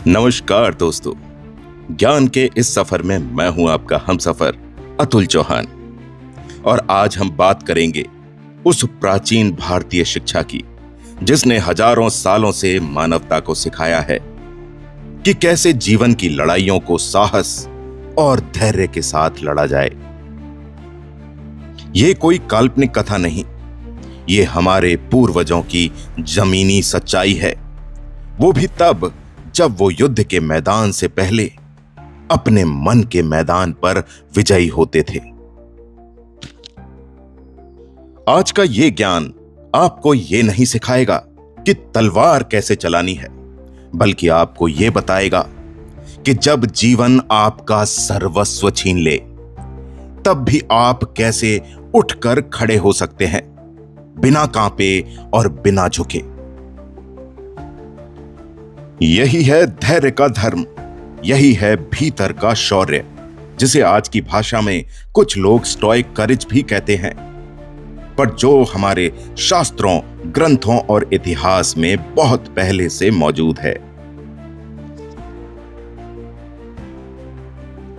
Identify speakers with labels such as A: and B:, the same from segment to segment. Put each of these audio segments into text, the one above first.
A: नमस्कार दोस्तों, ज्ञान के इस सफर में मैं हूं आपका हमसफर अतुल चौहान। और आज हम बात करेंगे उस प्राचीन भारतीय शिक्षा की जिसने हजारों सालों से मानवता को सिखाया है कि कैसे जीवन की लड़ाइयों को साहस और धैर्य के साथ लड़ा जाए। यह कोई काल्पनिक कथा नहीं, ये हमारे पूर्वजों की जमीनी सच्चाई है। वो भी तब जब वो युद्ध के मैदान से पहले अपने मन के मैदान पर विजयी होते थे। आज का ये ज्ञान आपको ये नहीं सिखाएगा कि तलवार कैसे चलानी है, बल्कि आपको ये बताएगा कि जब जीवन आपका सर्वस्व छीन ले तब भी आप कैसे उठकर खड़े हो सकते हैं, बिना कांपे और बिना झुके। यही है धैर्य का धर्म, यही है भीतर का शौर्य, जिसे आज की भाषा में कुछ लोग स्टोइक करेज भी कहते हैं, पर जो हमारे शास्त्रों, ग्रंथों और इतिहास में बहुत पहले से मौजूद है।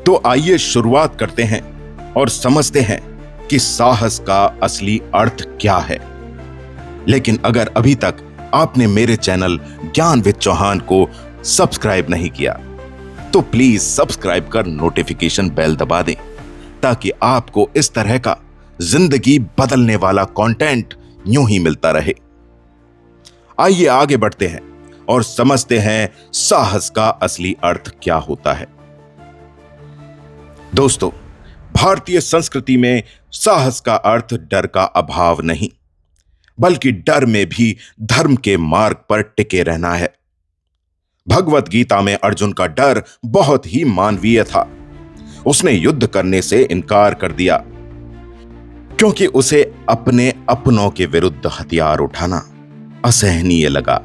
A: तो आइए शुरुआत करते हैं और समझते हैं कि साहस का असली अर्थ क्या है। लेकिन अगर अभी तक आपने मेरे चैनल ज्ञान विद चौहान को सब्सक्राइब नहीं किया तो प्लीज सब्सक्राइब कर नोटिफिकेशन बेल दबा दें, ताकि आपको इस तरह का जिंदगी बदलने वाला कंटेंट यूं ही मिलता रहे। आइए आगे बढ़ते हैं और समझते हैं साहस का असली अर्थ क्या होता है। दोस्तों, भारतीय संस्कृति में साहस का अर्थ डर का अभाव नहीं, बल्कि डर में भी धर्म के मार्ग पर टिके रहना है। भगवत गीता में अर्जुन का डर बहुत ही मानवीय था। उसने युद्ध करने से इनकार कर दिया क्योंकि उसे अपने अपनों के विरुद्ध हथियार उठाना असहनीय लगा।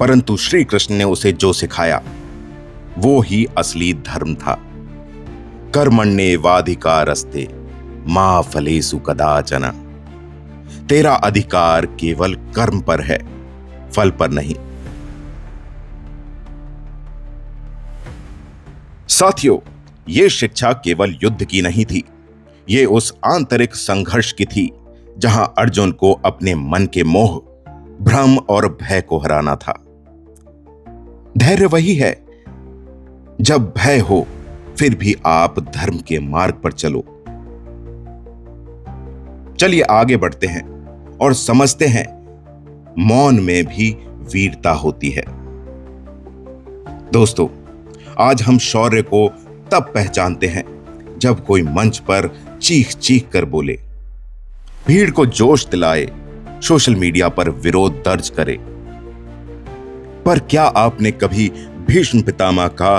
A: परंतु श्री कृष्ण ने उसे जो सिखाया वो ही असली धर्म था। कर्मण्येवाधिकारस्ते मा फलेषु कदाचन। तेरा अधिकार केवल कर्म पर है, फल पर नहीं। साथियों, यह शिक्षा केवल युद्ध की नहीं थी, यह उस आंतरिक संघर्ष की थी जहां अर्जुन को अपने मन के मोह, भ्रम और भय को हराना था। धैर्य वही है जब भय हो फिर भी आप धर्म के मार्ग पर चलो। चलिए आगे बढ़ते हैं और समझते हैं मौन में भी वीरता होती है। दोस्तों, आज हम शौर्य को तब पहचानते हैं जब कोई मंच पर चीख चीख कर बोले, भीड़ को जोश दिलाए, सोशल मीडिया पर विरोध दर्ज करे। पर क्या आपने कभी भीष्म पितामह का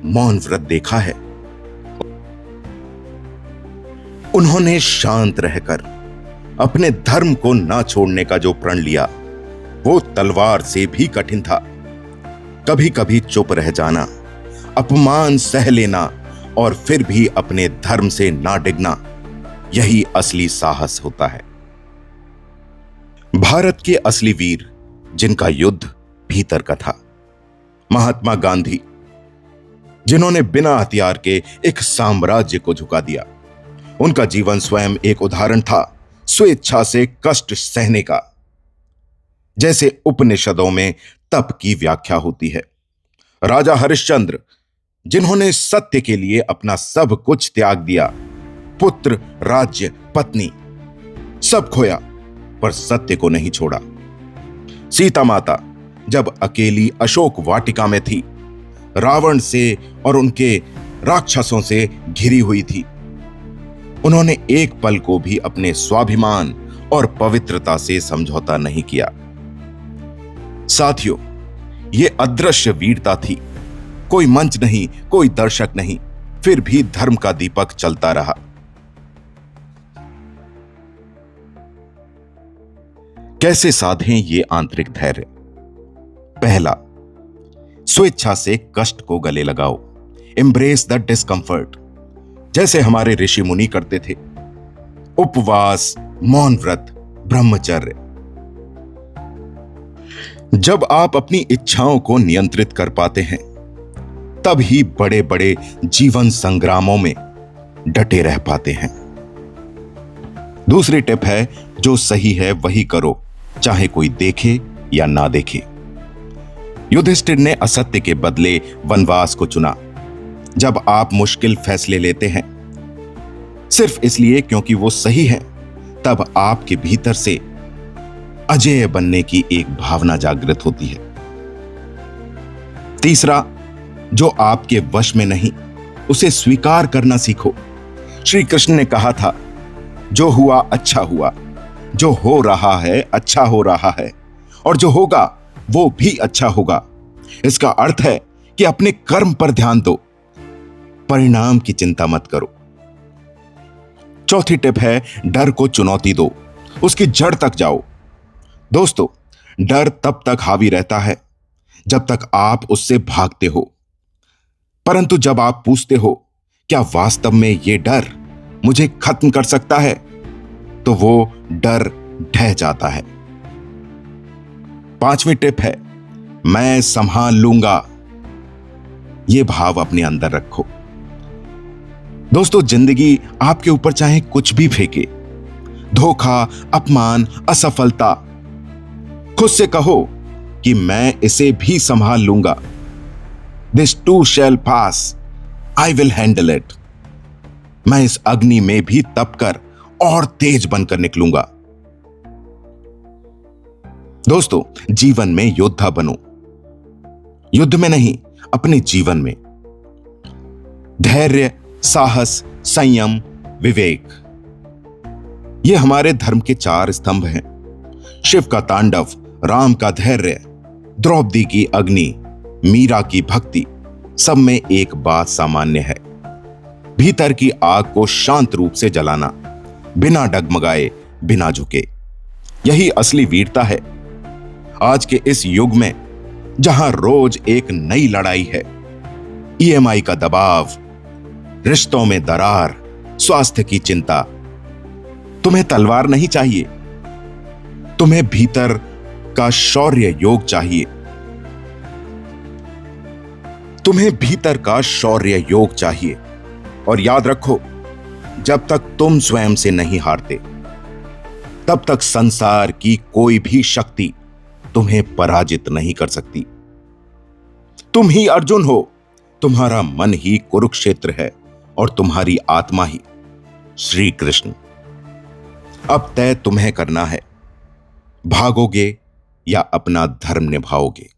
A: मौन व्रत देखा है? उन्होंने शांत रहकर अपने धर्म को ना छोड़ने का जो प्रण लिया वो तलवार से भी कठिन था। कभी कभी चुप रह जाना, अपमान सह लेना और फिर भी अपने धर्म से ना डिगना, यही असली साहस होता है। भारत के असली वीर जिनका युद्ध भीतर का था, महात्मा गांधी, जिन्होंने बिना हथियार के एक साम्राज्य को झुका दिया। उनका जीवन स्वयं एक उदाहरण था स्वेच्छा से कष्ट सहने का। जैसे उपनिषदों में तप की व्याख्या होती है। राजा हरिश्चंद्र, जिन्होंने सत्य के लिए अपना सब कुछ त्याग दिया, पुत्र, राज्य, पत्नी सब खोया पर सत्य को नहीं छोड़ा। सीता माता जब अकेली अशोक वाटिका में थी, रावण से और उनके राक्षसों से घिरी हुई थी, उन्होंने एक पल को भी अपने स्वाभिमान और पवित्रता से समझौता नहीं किया। साथियों, यह अदृश्य वीरता थी। कोई मंच नहीं, कोई दर्शक नहीं, फिर भी धर्म का दीपक चलता रहा। कैसे साधें ये आंतरिक धैर्य? पहला, स्वेच्छा से कष्ट को गले लगाओ। एम्ब्रेस द डिस्कंफर्ट, जैसे हमारे ऋषि मुनि करते थे। उपवास, मौन व्रत, ब्रह्मचर्य। जब आप अपनी इच्छाओं को नियंत्रित कर पाते हैं तब ही बड़े बड़े जीवन संग्रामों में डटे रह पाते हैं। दूसरी टिप है, जो सही है वही करो, चाहे कोई देखे या ना देखे। युधिष्ठिर ने असत्य के बदले वनवास को चुना। जब आप मुश्किल फैसले लेते हैं सिर्फ इसलिए क्योंकि वो सही है, तब आपके भीतर से अजेय बनने की एक भावना जागृत होती है। तीसरा, जो आपके वश में नहीं उसे स्वीकार करना सीखो। श्री कृष्ण ने कहा था, जो हुआ अच्छा हुआ, जो हो रहा है अच्छा हो रहा है, और जो होगा वो भी अच्छा होगा। इसका अर्थ है कि अपने कर्म पर ध्यान दो, परिणाम की चिंता मत करो। चौथी टिप है, डर को चुनौती दो, उसकी जड़ तक जाओ। दोस्तों, डर तब तक हावी रहता है जब तक आप उससे भागते हो, परंतु जब आप पूछते हो क्या वास्तव में यह डर मुझे खत्म कर सकता है, तो वो डर ढह जाता है। पांचवी टिप है, मैं संभाल लूंगा। यह भाव अपने अंदर रखो। दोस्तों, जिंदगी आपके ऊपर चाहे कुछ भी फेंके, धोखा, अपमान, असफलता, खुद से कहो कि मैं इसे भी संभाल लूंगा। This to shell pass, I will handle it. मैं इस अग्नि में भी तपकर और तेज बनकर निकलूंगा। दोस्तों, जीवन में योद्धा बनो, युद्ध में नहीं, अपने जीवन में। धैर्य, साहस, संयम, विवेक, ये हमारे धर्म के 4 स्तंभ हैं। शिव का तांडव, राम का धैर्य, द्रौपदी की अग्नि, मीरा की भक्ति, सब में एक बात सामान्य है, भीतर की आग को शांत रूप से जलाना, बिना डगमगाए, बिना झुके। यही असली वीरता है। आज के इस युग में जहां रोज एक नई लड़ाई है, ईएमआई का दबाव, रिश्तों में दरार, स्वास्थ्य की चिंता, तुम्हें तलवार नहीं चाहिए, तुम्हें भीतर का शौर्य योग चाहिए। तुम्हें भीतर का शौर्य योग चाहिए। और याद रखो, जब तक तुम स्वयं से नहीं हारते, तब तक संसार की कोई भी शक्ति तुम्हें पराजित नहीं कर सकती। तुम ही अर्जुन हो, तुम्हारा मन ही कुरुक्षेत्र है और तुम्हारी आत्मा ही श्री कृष्ण। अब तय तुम्हें करना है, भागोगे या अपना धर्म निभाओगे।